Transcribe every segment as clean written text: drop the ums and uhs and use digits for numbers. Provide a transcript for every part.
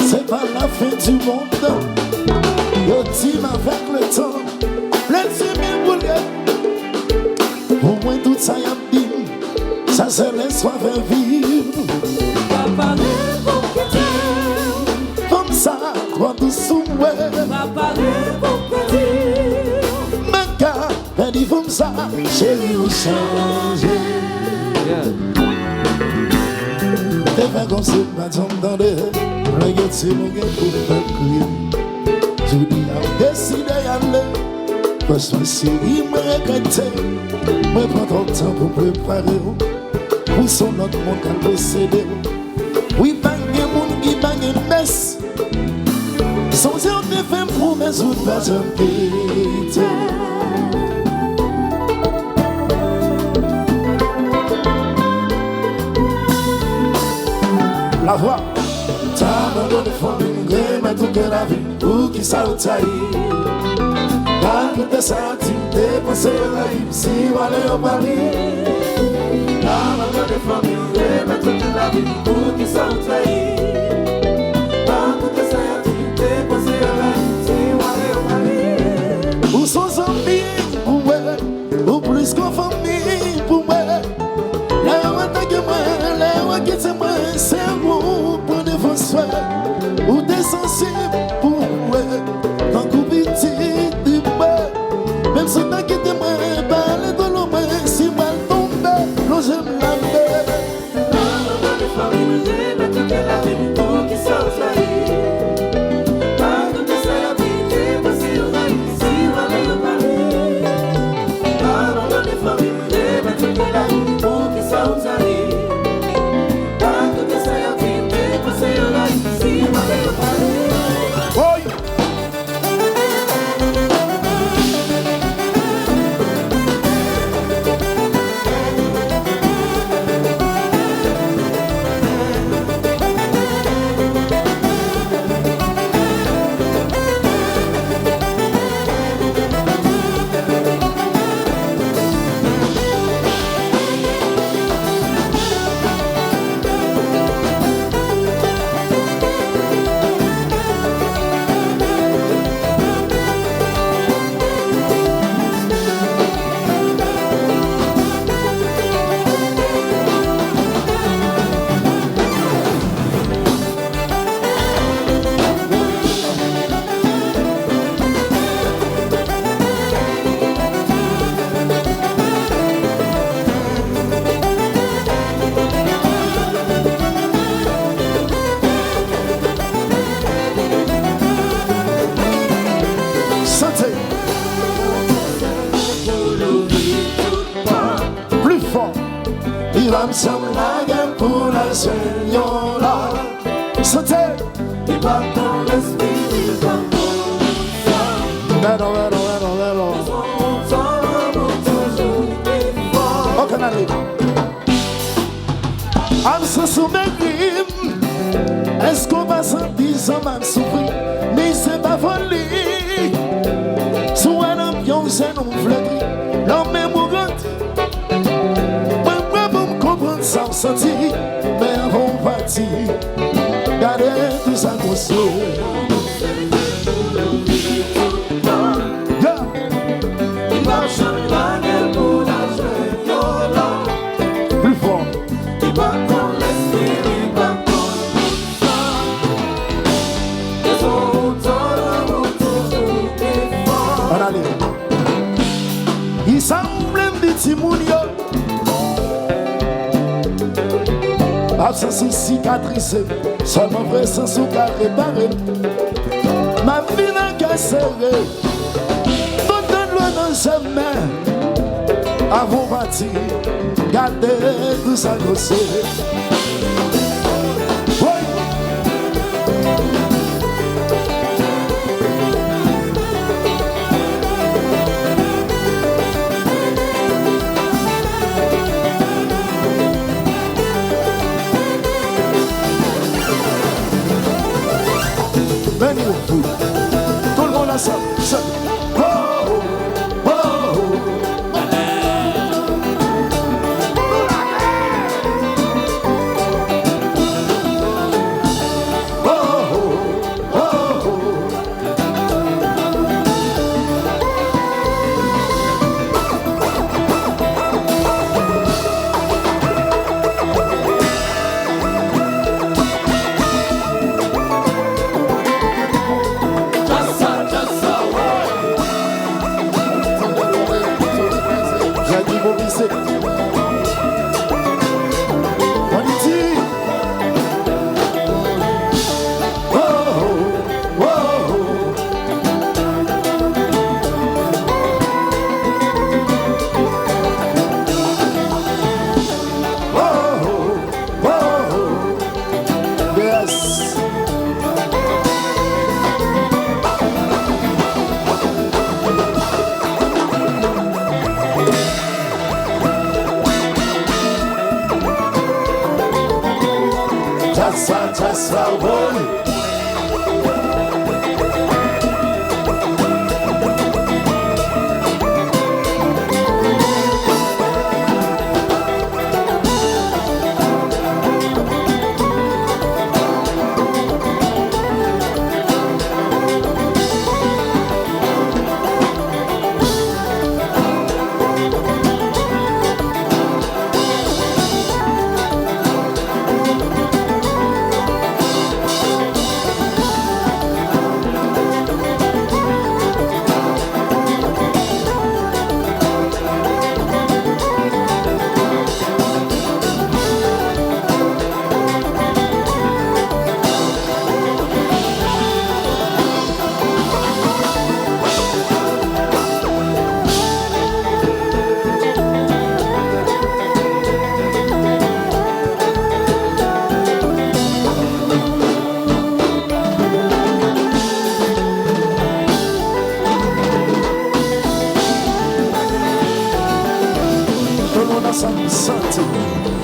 C'est pas la fin du monde. Yo team avec le temps. Les mille boulettes. Au moins tout ça y a dit. Ça c'est l'espoir de vivre. Papa ne vous quitte. Comme ça, quoi de souhait. Papa ne vous quitte. Ma gars, elle dit comme ça. Chérie, vous changez. T'es pas comme ça, pas t'entendez. Le gars, c'est mon gars pour faire crier. Je dis, à décider d'aller. Parce que c'est il me regrette. Me prends ton temps pour préparer. Pour son autre monde qu'à posséder. Oui, bangé, moun qui bangé, messe. Sans dire, on te fait promesse ou pas un pété. La voix. T'as abandonné famille, mais tout que la vie, pour qui ça ou taille. Quand tu t'es senti, t'es pensé la vie, si on allait au Paris. T'as abandonné famille, mais tout que la vie, pour qui ça ou taille. Quand tu t'es senti, t'es pensé la vie, si on allait au Paris. Ou sans amis, pour moi, ou plus qu'en famille, pour moi. Là où t'as moi, là où t'as moi, c'est vous. Ou des sensibles pour moi. Tant qu'on petit du bas. Même si t'as quitté moi, parler de l'homme, si mal tombé, l'eau j'aime la paix. Les familles, mais toute la vie, pour qui s'en trahit. Pas de tes saladités, pas si on a eu, si on a eu Paris. Pas les familles, mais toute la vie, pour qui s'en trahit. Pas de tes saladités, pas si on a eu. Il va me sembler la gueule pour la señora. Santé. Il va dans l'esprit, il va dans le sang. Ok, allez. I'm so soumis. Est-ce qu'on va sentir ça m'a souffrir? Mais c'est pas folie. Sous un avion, c'est non flétri. L'homme est mourant. Sans sentir, mais avant partir, gardez tout ça qu'on sait. Il va changer la gueule pour la señora. Plus fort. Il va dans l'esprit, il va dans le sang. Ils ont autant toujours des forts. Allez. Il semble un petit mounio. Absence sous cicatrice, seulement vrai sans sous qu'à réparer. Ma vie n'a qu'à serrer. Donne-le dans sa main. Avant partir, gardez tout ça qu'on sait. Venez vous. Tout le monde ensemble. Oh, oh, oh, oh. Just a boy.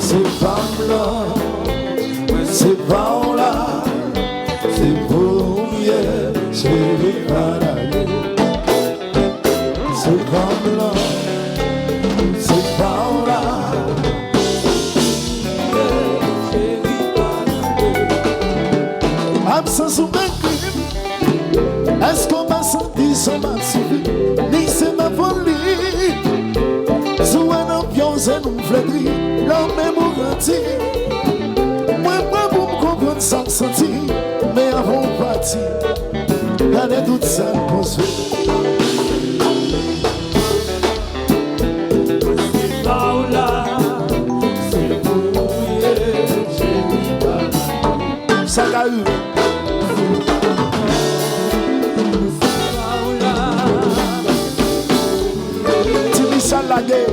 C'est pas là, c'est pas là, c'est pour hier, c'est pas là. C'est pas là, c'est pas là. Absence ou même, est-ce qu'on m'a senti sans ma suivi, ni c'est ma folie. Sous un ambiance et nous flétri, l'homme est mourant. Moi, pas pour me comprendre sans sentir, mais avant de partir, regardez toute ça pour se faire. C'est pas là, c'est pour hier, j'ai mis pas là. Ça l'a eu. La guerre.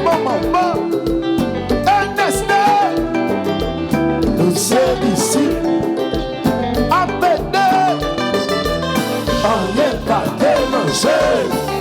maman. Un instant, nous sommes ici. Appelez, on n'est pas démangé.